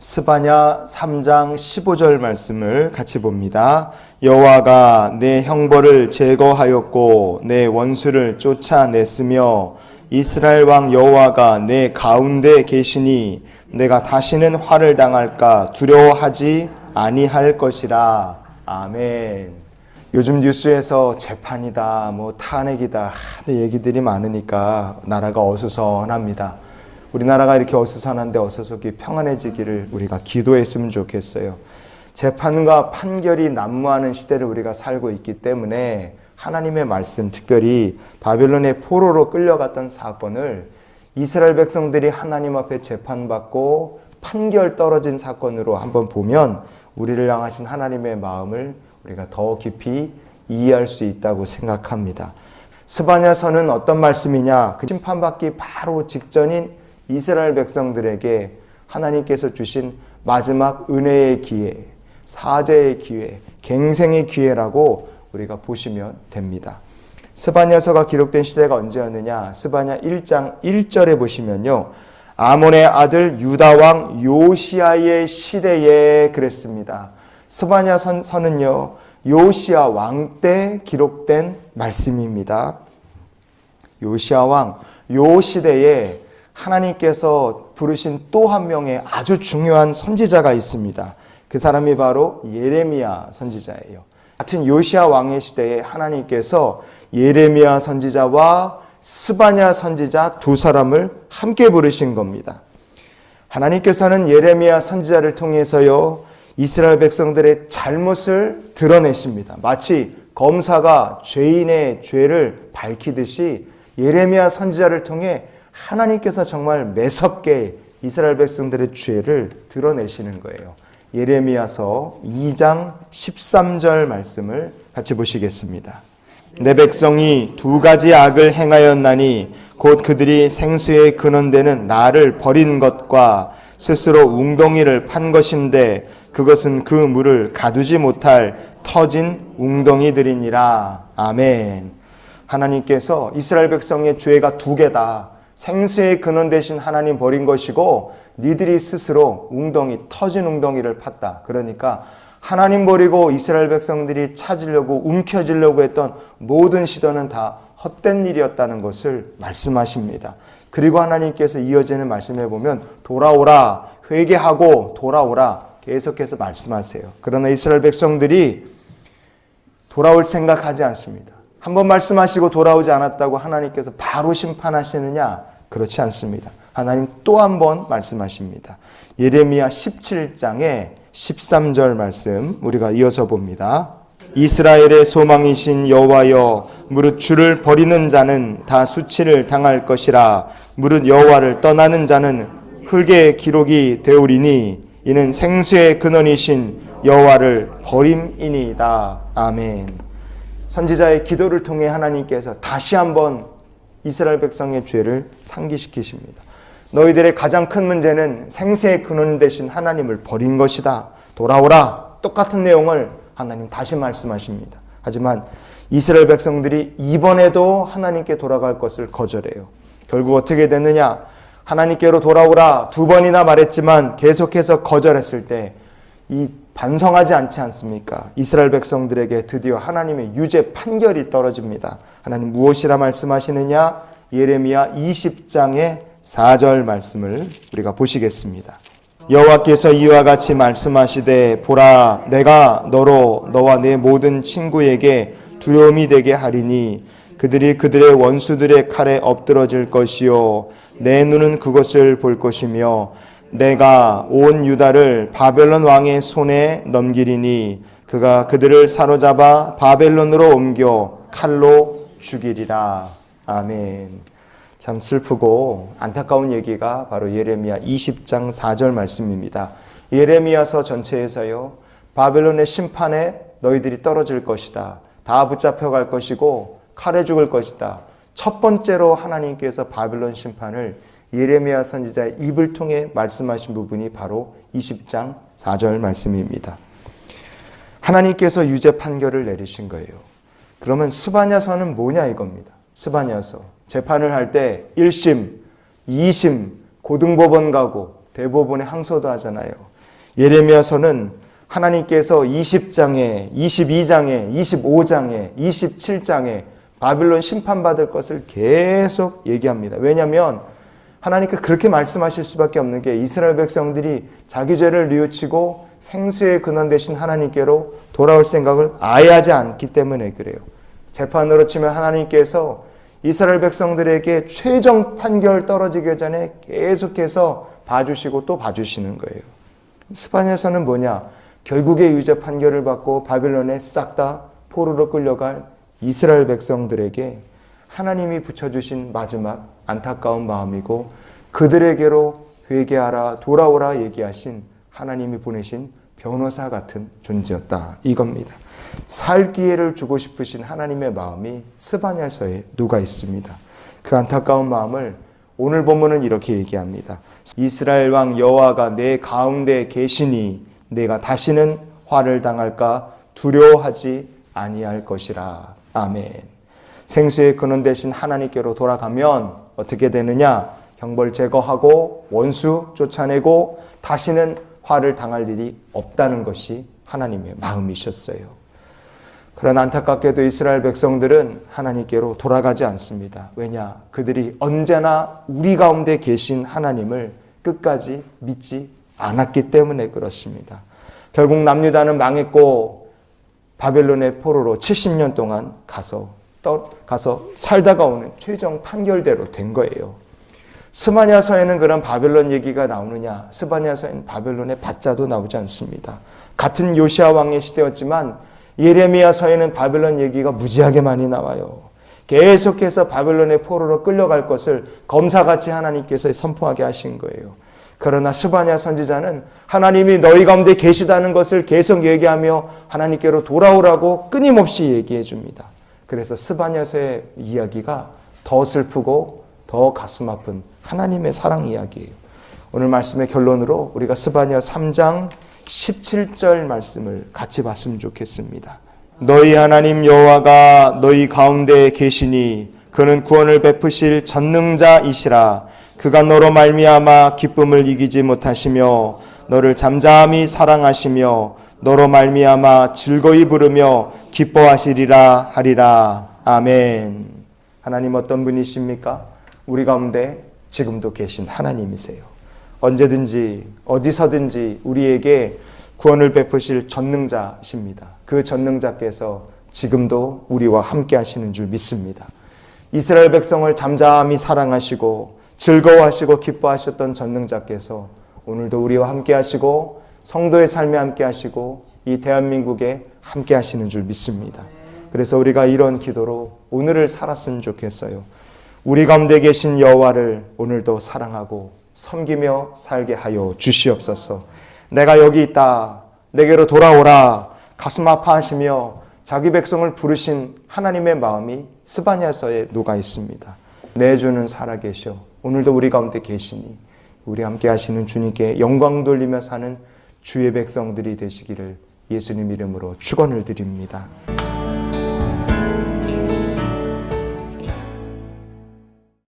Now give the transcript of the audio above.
스바냐 3장 15절 말씀을 같이 봅니다. 여호와가 내 형벌을 제거하였고 내 원수를 쫓아냈으며 이스라엘 왕 여호와가 내 가운데 계시니 내가 다시는 화를 당할까 두려워하지 아니할 것이라. 아멘. 요즘 뉴스에서 재판이다, 탄핵이다 얘기들이 많으니까 나라가 어수선합니다. 우리나라가 이렇게 어수선한데 어서속히 평안해지기를 우리가 기도했으면 좋겠어요. 재판과 판결이 난무하는 시대를 우리가 살고 있기 때문에 하나님의 말씀, 특별히 바벨론의 포로로 끌려갔던 사건을 이스라엘 백성들이 하나님 앞에 재판받고 판결 떨어진 사건으로 한번 보면 우리를 향하신 하나님의 마음을 우리가 더 깊이 이해할 수 있다고 생각합니다. 스바냐서는 어떤 말씀이냐? 그 심판받기 바로 직전인 이스라엘 백성들에게 하나님께서 주신 마지막 은혜의 기회, 사죄의 기회, 갱생의 기회라고 우리가 보시면 됩니다. 스바냐서가 기록된 시대가 언제였느냐? 스바냐 1장 1절에 보시면요. 아몬의 아들 유다 왕 요시야의 시대에 그랬습니다. 스바냐서는요. 요시야 왕 때 기록된 말씀입니다. 요시야 왕, 요 시대에 하나님께서 부르신 또 한 명의 아주 중요한 선지자가 있습니다. 그 사람이 바로 예레미야 선지자예요. 같은 요시야 왕의 시대에 하나님께서 예레미야 선지자와 스바냐 선지자 두 사람을 함께 부르신 겁니다. 하나님께서는 예레미야 선지자를 통해서요, 이스라엘 백성들의 잘못을 드러내십니다. 마치 검사가 죄인의 죄를 밝히듯이 예레미야 선지자를 통해 하나님께서 정말 매섭게 이스라엘 백성들의 죄를 드러내시는 거예요. 예레미야서 2장 13절 말씀을 같이 보시겠습니다. 내 백성이 두 가지 악을 행하였나니 곧 그들이 생수의 근원되는 나를 버린 것과 스스로 웅덩이를 판 것인데 그것은 그 물을 가두지 못할 터진 웅덩이들이니라. 아멘. 하나님께서 이스라엘 백성의 죄가 두 개다. 생수의 근원 되신 하나님 버린 것이고 니들이 스스로 터진 웅덩이를 팠다. 그러니까 하나님 버리고 이스라엘 백성들이 찾으려고 움켜쥐려고 했던 모든 시도는 다 헛된 일이었다는 것을 말씀하십니다. 그리고 하나님께서 이어지는 말씀에 보면 돌아오라, 회개하고 돌아오라 계속해서 말씀하세요. 그러나 이스라엘 백성들이 돌아올 생각하지 않습니다. 한번 말씀하시고 돌아오지 않았다고 하나님께서 바로 심판하시느냐? 그렇지 않습니다. 하나님 또 한 번 말씀하십니다. 예레미야 17장에 13절 말씀 우리가 이어서 봅니다. 이스라엘의 소망이신 여호와여, 무릇 주를 버리는 자는 다 수치를 당할 것이라. 무릇 여호와를 떠나는 자는 흙의 기록이 되오리니 이는 생수의 근원이신 여호와를 버림이니이다. 아멘. 선지자의 기도를 통해 하나님께서 다시 한번 이스라엘 백성의 죄를 상기시키십니다. 너희들의 가장 큰 문제는 생수의 근원 되신 하나님을 버린 것이다. 돌아오라. 똑같은 내용을 하나님 다시 말씀하십니다. 하지만 이스라엘 백성들이 이번에도 하나님께 돌아갈 것을 거절해요. 결국 어떻게 됐느냐? 하나님께로 돌아오라 두 번이나 말했지만 계속해서 거절했을 때 이 반성하지 않지 않습니까? 이스라엘 백성들에게 드디어 하나님의 유죄 판결이 떨어집니다. 하나님 무엇이라 말씀하시느냐? 예레미야 20장의 4절 말씀을 우리가 보시겠습니다. 여호와께서 이와 같이 말씀하시되 보라, 내가 너로 너와 내 모든 친구에게 두려움이 되게 하리니 그들이 그들의 원수들의 칼에 엎드러질 것이요 내 눈은 그것을 볼 것이며 내가 온 유다를 바벨론 왕의 손에 넘기리니 그가 그들을 사로잡아 바벨론으로 옮겨 칼로 죽이리라. 아멘. 참 슬프고 안타까운 얘기가 바로 예레미야 20장 4절 말씀입니다. 예레미야서 전체에서요, 바벨론의 심판에 너희들이 떨어질 것이다. 다 붙잡혀갈 것이고 칼에 죽을 것이다. 첫 번째로 하나님께서 바벨론 심판을 예레미야 선지자의 입을 통해 말씀하신 부분이 바로 20장 4절 말씀입니다. 하나님께서 유죄 판결을 내리신 거예요. 그러면 스바냐서는 뭐냐 이겁니다. 스바냐서 재판을 할 때 1심, 2심, 고등법원 가고 대법원에 항소도 하잖아요. 예레미야서는 하나님께서 20장에, 22장에, 25장에, 27장에 바빌론 심판받을 것을 계속 얘기합니다. 왜냐하면 하나님께 그렇게 말씀하실 수밖에 없는 게 이스라엘 백성들이 자기 죄를 뉘우치고 생수의 근원 되신 하나님께로 돌아올 생각을 아예 하지 않기 때문에 그래요. 재판으로 치면 하나님께서 이스라엘 백성들에게 최종 판결 떨어지기 전에 계속해서 봐주시고 또 봐주시는 거예요. 스바냐서는 뭐냐? 결국에 유죄 판결을 받고 바빌론에 싹 다 포로로 끌려갈 이스라엘 백성들에게 하나님이 붙여주신 마지막 안타까운 마음이고 그들에게로 회개하라 돌아오라 얘기하신 하나님이 보내신 변호사 같은 존재였다 이겁니다. 살 기회를 주고 싶으신 하나님의 마음이 스바냐서에 녹아 있습니다. 그 안타까운 마음을 오늘 본문은 이렇게 얘기합니다. 이스라엘 왕 여호와가 내 가운데 계시니 내가 다시는 화를 당할까 두려워하지 아니할 것이라. 아멘. 생수의 근원 되신 하나님께로 돌아가면 어떻게 되느냐? 형벌 제거하고 원수 쫓아내고 다시는 화를 당할 일이 없다는 것이 하나님의 마음이셨어요. 그러나 안타깝게도 이스라엘 백성들은 하나님께로 돌아가지 않습니다. 왜냐? 그들이 언제나 우리 가운데 계신 하나님을 끝까지 믿지 않았기 때문에 그렇습니다. 결국 남유다는 망했고 바벨론의 포로로 70년 동안 가서 살다가 오는 최종 판결대로 된 거예요. 스바냐서에는 그런 바벨론 얘기가 나오느냐? 스바냐서에는 바벨론의 밭자도 나오지 않습니다. 같은 요시아 왕의 시대였지만 예레미야서에는 바벨론 얘기가 무지하게 많이 나와요. 계속해서 바벨론의 포로로 끌려갈 것을 검사같이 하나님께서 선포하게 하신 거예요. 그러나 스바냐 선지자는 하나님이 너희 가운데 계시다는 것을 계속 얘기하며 하나님께로 돌아오라고 끊임없이 얘기해 줍니다. 그래서 스바냐서의 이야기가 더 슬프고 더 가슴 아픈 하나님의 사랑 이야기예요. 오늘 말씀의 결론으로 우리가 스바냐 3장 17절 말씀을 같이 봤으면 좋겠습니다. 너희 하나님 여호와가 너희 가운데 계시니 그는 구원을 베푸실 전능자이시라. 그가 너로 말미암아 기쁨을 이기지 못하시며 너를 잠잠히 사랑하시며 너로 말미암아 즐거이 부르며 기뻐하시리라 하리라. 아멘. 하나님 어떤 분이십니까? 우리 가운데 지금도 계신 하나님이세요. 언제든지 어디서든지 우리에게 구원을 베푸실 전능자십니다. 그 전능자께서 지금도 우리와 함께 하시는 줄 믿습니다. 이스라엘 백성을 잠잠히 사랑하시고 즐거워하시고 기뻐하셨던 전능자께서 오늘도 우리와 함께 하시고 성도의 삶에 함께 하시고 이 대한민국에 함께 하시는 줄 믿습니다. 그래서 우리가 이런 기도로 오늘을 살았으면 좋겠어요. 우리 가운데 계신 여호와를 오늘도 사랑하고 섬기며 살게 하여 주시옵소서. 내가 여기 있다. 내게로 돌아오라. 가슴 아파하시며 자기 백성을 부르신 하나님의 마음이 스바냐서에 녹아 있습니다. 내 주는 살아계셔. 오늘도 우리 가운데 계시니 우리 함께 하시는 주님께 영광 돌리며 사는 주의 백성들이 되시기를 예수님 이름으로 축원을 드립니다.